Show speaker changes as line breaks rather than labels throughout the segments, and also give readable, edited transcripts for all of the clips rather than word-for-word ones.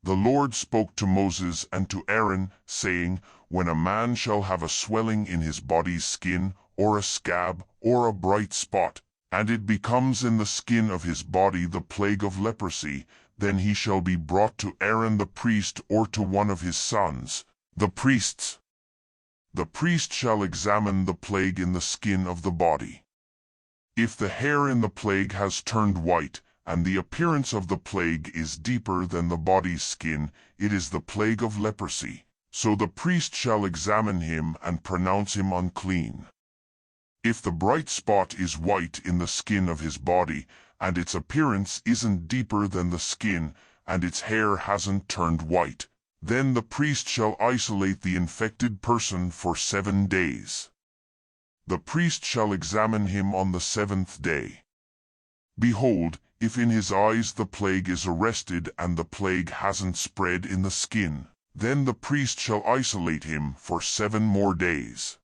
The Lord spoke to Moses and to Aaron, saying, When a man shall have a swelling in his body's skin, or a scab, or a bright spot, and it becomes in the skin of his body the plague of leprosy, then he shall be brought to Aaron the priest or to one of his sons, the priests. The priest shall examine the plague in the skin of the body. If the hair in the plague has turned white, and the appearance of the plague is deeper than the body's skin, it is the plague of leprosy. So the priest shall examine him and pronounce him unclean. If the bright spot is white in the skin of his body, and its appearance isn't deeper than the skin, and its hair hasn't turned white, then the priest shall isolate the infected person for 7 days. The priest shall examine him on the 7th day. Behold, if in his eyes the plague is arrested and the plague hasn't spread in the skin, then the priest shall isolate him for 7 more days.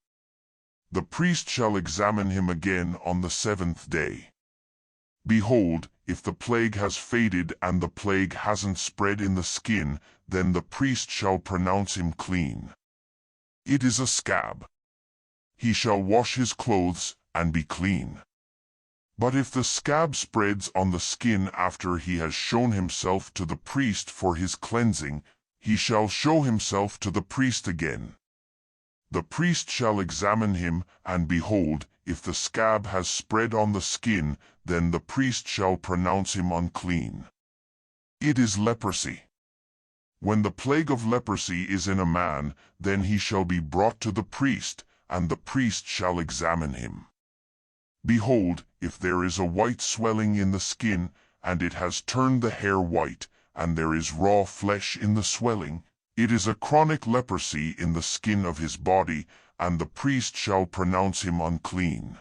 The priest shall examine him again on the 7th day. Behold, if the plague has faded and the plague hasn't spread in the skin, then the priest shall pronounce him clean. It is a scab. He shall wash his clothes and be clean. But if the scab spreads on the skin after he has shown himself to the priest for his cleansing, he shall show himself to the priest again. The priest shall examine him, and behold, if the scab has spread on the skin, then the priest shall pronounce him unclean. It is leprosy. When the plague of leprosy is in a man, then he shall be brought to the priest, and the priest shall examine him. Behold, if there is a white swelling in the skin, and it has turned the hair white, and there is raw flesh in the swelling, it is a chronic leprosy in the skin of his body, and the priest shall pronounce him unclean.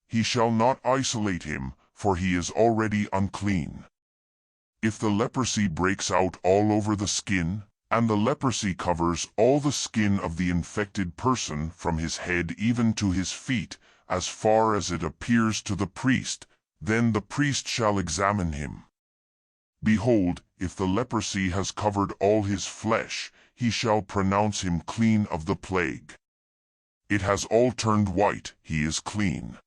He shall not isolate him, for he is already unclean. If the leprosy breaks out all over the skin, and the leprosy covers all the skin of the infected person from his head even to his feet, as far as it appears to the priest, then the priest shall examine him. Behold, if the leprosy has covered all his flesh, he shall pronounce him clean of the plague. It has all turned white, he is clean.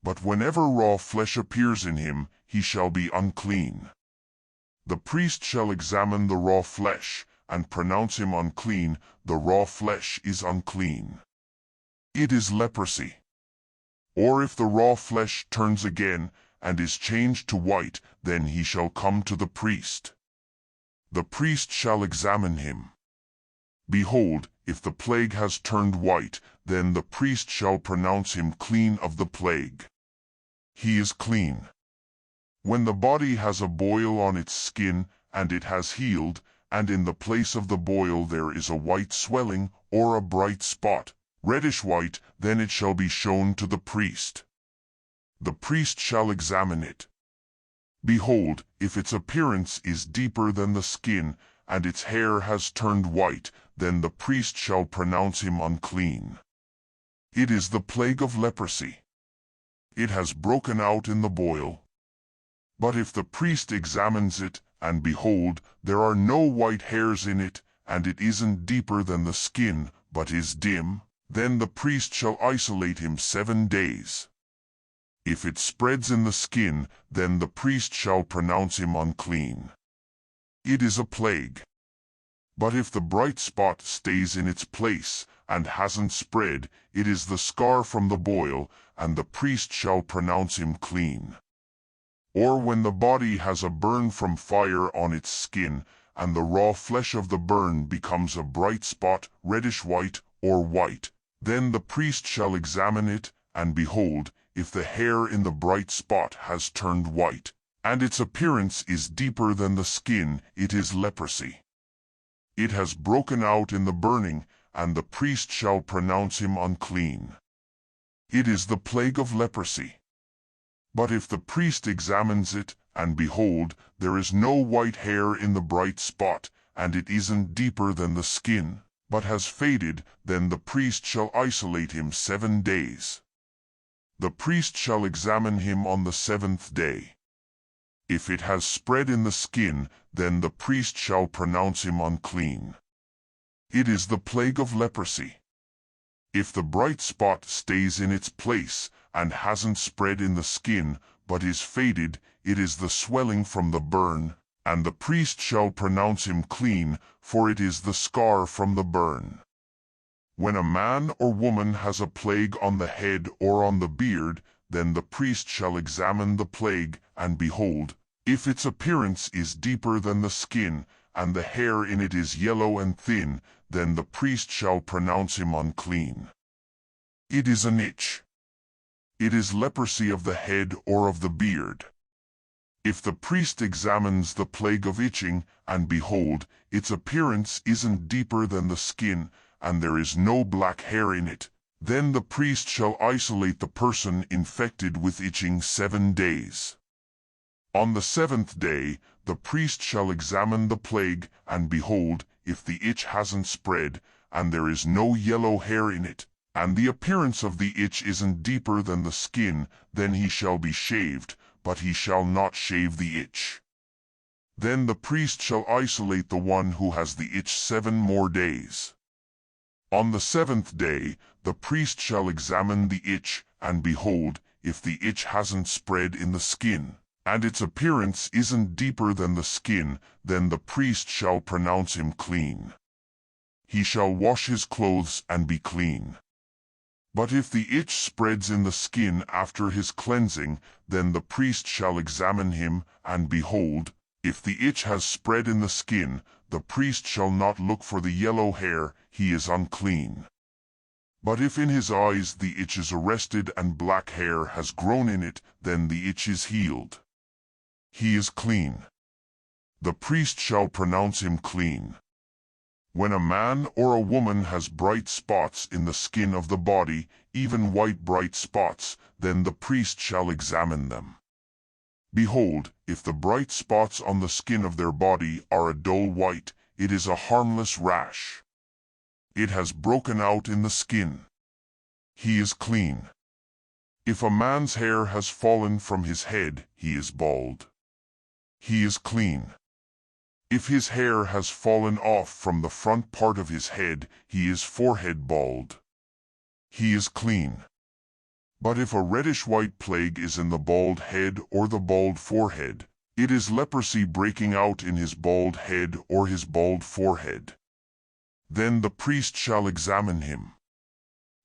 But whenever raw flesh appears in him, he shall be unclean. The priest shall examine the raw flesh, and pronounce him unclean. The raw flesh is unclean. It is leprosy. Or if the raw flesh turns again, and is changed to white, then he shall come to the priest. The priest shall examine him. Behold, if the plague has turned white, then the priest shall pronounce him clean of the plague. He is clean. When the body has a boil on its skin, and it has healed, and in the place of the boil there is a white swelling, or a bright spot, reddish-white, then it shall be shown to the priest. The priest shall examine it. Behold, if its appearance is deeper than the skin, and its hair has turned white, then the priest shall pronounce him unclean. It is the plague of leprosy. It has broken out in the boil. But if the priest examines it, and behold, there are no white hairs in it, and it isn't deeper than the skin, but is dim, then the priest shall isolate him 7 days. If it spreads in the skin, then the priest shall pronounce him unclean. It is a plague. But if the bright spot stays in its place, and hasn't spread, it is the scar from the boil, and the priest shall pronounce him clean. Or when the body has a burn from fire on its skin, and the raw flesh of the burn becomes a bright spot, reddish-white, or white, then the priest shall examine it, and behold, if the hair in the bright spot has turned white, and its appearance is deeper than the skin, it is leprosy. It has broken out in the burning, and the priest shall pronounce him unclean. It is the plague of leprosy. But if the priest examines it, and behold, there is no white hair in the bright spot, and it isn't deeper than the skin, but has faded, then the priest shall isolate him 7 days. The priest shall examine him on the 7th day. If it has spread in the skin, then the priest shall pronounce him unclean. It is the plague of leprosy. If the bright spot stays in its place, and hasn't spread in the skin, but is faded, it is the swelling from the burn, and the priest shall pronounce him clean, for it is the scar from the burn. When a man or woman has a plague on the head or on the beard, then the priest shall examine the plague, and behold, if its appearance is deeper than the skin, and the hair in it is yellow and thin, then the priest shall pronounce him unclean. It is an itch. It is leprosy of the head or of the beard. If the priest examines the plague of itching, and behold, its appearance isn't deeper than the skin, and there is no black hair in it, then the priest shall isolate the person infected with itching 7 days. On the 7th day, the priest shall examine the plague, and behold, if the itch hasn't spread, and there is no yellow hair in it, and the appearance of the itch isn't deeper than the skin, then he shall be shaved, but he shall not shave the itch. Then the priest shall isolate the one who has the itch 7 more days. On the 7th day, the priest shall examine the itch, and behold, if the itch hasn't spread in the skin, and its appearance isn't deeper than the skin, then the priest shall pronounce him clean. He shall wash his clothes and be clean. But if the itch spreads in the skin after his cleansing, then the priest shall examine him, and behold, if the itch has spread in the skin, the priest shall not look for the yellow hair, he is unclean. But if in his eyes the itch is arrested and black hair has grown in it, then the itch is healed. He is clean. The priest shall pronounce him clean. When a man or a woman has bright spots in the skin of the body, even white bright spots, then the priest shall examine them. Behold, if the bright spots on the skin of their body are a dull white, it is a harmless rash. It has broken out in the skin. He is clean. If a man's hair has fallen from his head, he is bald. He is clean. If his hair has fallen off from the front part of his head, he is forehead bald. He is clean. But if a reddish-white plague is in the bald head or the bald forehead, it is leprosy breaking out in his bald head or his bald forehead. Then the priest shall examine him.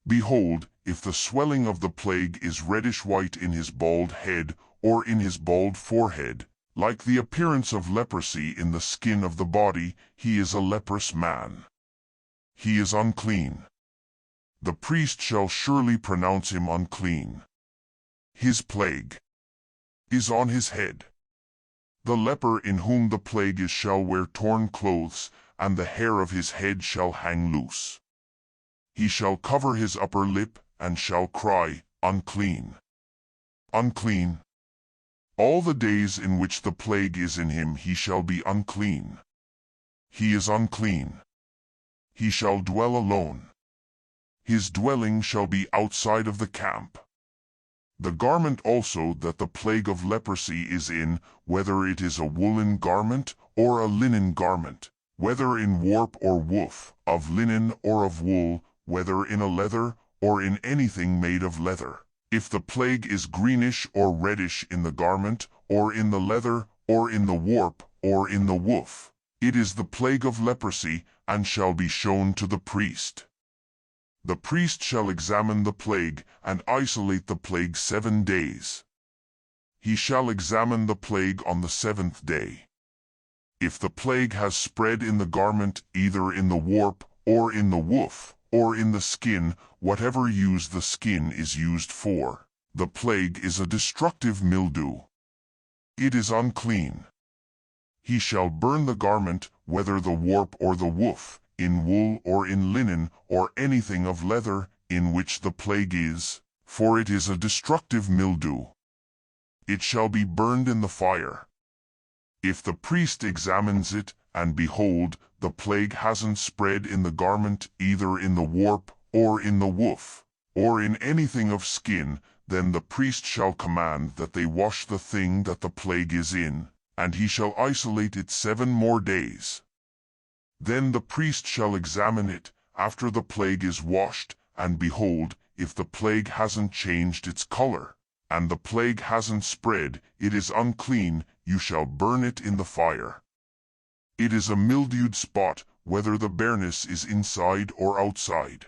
Behold, if the swelling of the plague is reddish-white in his bald head or in his bald forehead, like the appearance of leprosy in the skin of the body, he is a leprous man. He is unclean. The priest shall surely pronounce him unclean. His plague is on his head. The leper in whom the plague is shall wear torn clothes, and the hair of his head shall hang loose. He shall cover his upper lip, and shall cry, Unclean! Unclean! All the days in which the plague is in him he shall be unclean. He is unclean. He shall dwell alone. His dwelling shall be outside of the camp. The garment also that the plague of leprosy is in, whether it is a woolen garment or a linen garment, whether in warp or woof, of linen or of wool, whether in a leather or in anything made of leather. If the plague is greenish or reddish in the garment, or in the leather, or in the warp, or in the woof, it is the plague of leprosy, and shall be shown to the priest. The priest shall examine the plague, and isolate the plague 7 days. He shall examine the plague on the 7th day. If the plague has spread in the garment, either in the warp, or in the woof, or in the skin, whatever use the skin is used for, the plague is a destructive mildew. It is unclean. He shall burn the garment, whether the warp or the woof, in wool or in linen, or anything of leather, in which the plague is, for it is a destructive mildew. It shall be burned in the fire. If the priest examines it, and behold, the plague hasn't spread in the garment, either in the warp, or in the woof, or in anything of skin, then the priest shall command that they wash the thing that the plague is in, and he shall isolate it 7 more days. Then the priest shall examine it after the plague is washed, and behold, if the plague hasn't changed its color, and the plague hasn't spread, it is unclean, you shall burn it in the fire. It is a mildewed spot, whether the bareness is inside or outside.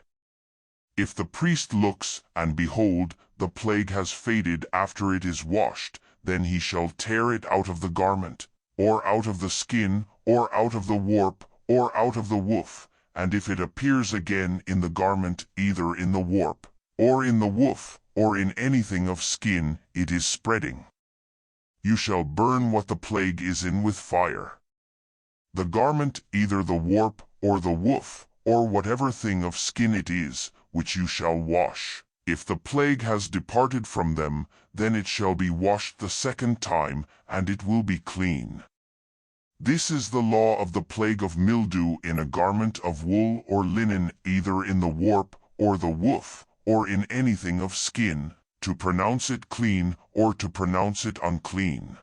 If the priest looks, and behold, the plague has faded after it is washed, then he shall tear it out of the garment, or out of the skin, or out of the warp, or out of the woof, and if it appears again in the garment, either in the warp, or in the woof, or in anything of skin, it is spreading. You shall burn what the plague is in with fire. The garment, either the warp, or the woof, or whatever thing of skin it is, which you shall wash. If the plague has departed from them, then it shall be washed the 2nd time, and it will be clean. This is the law of the plague of mildew in a garment of wool or linen, either in the warp, or the woof, or in anything of skin, to pronounce it clean, or to pronounce it unclean.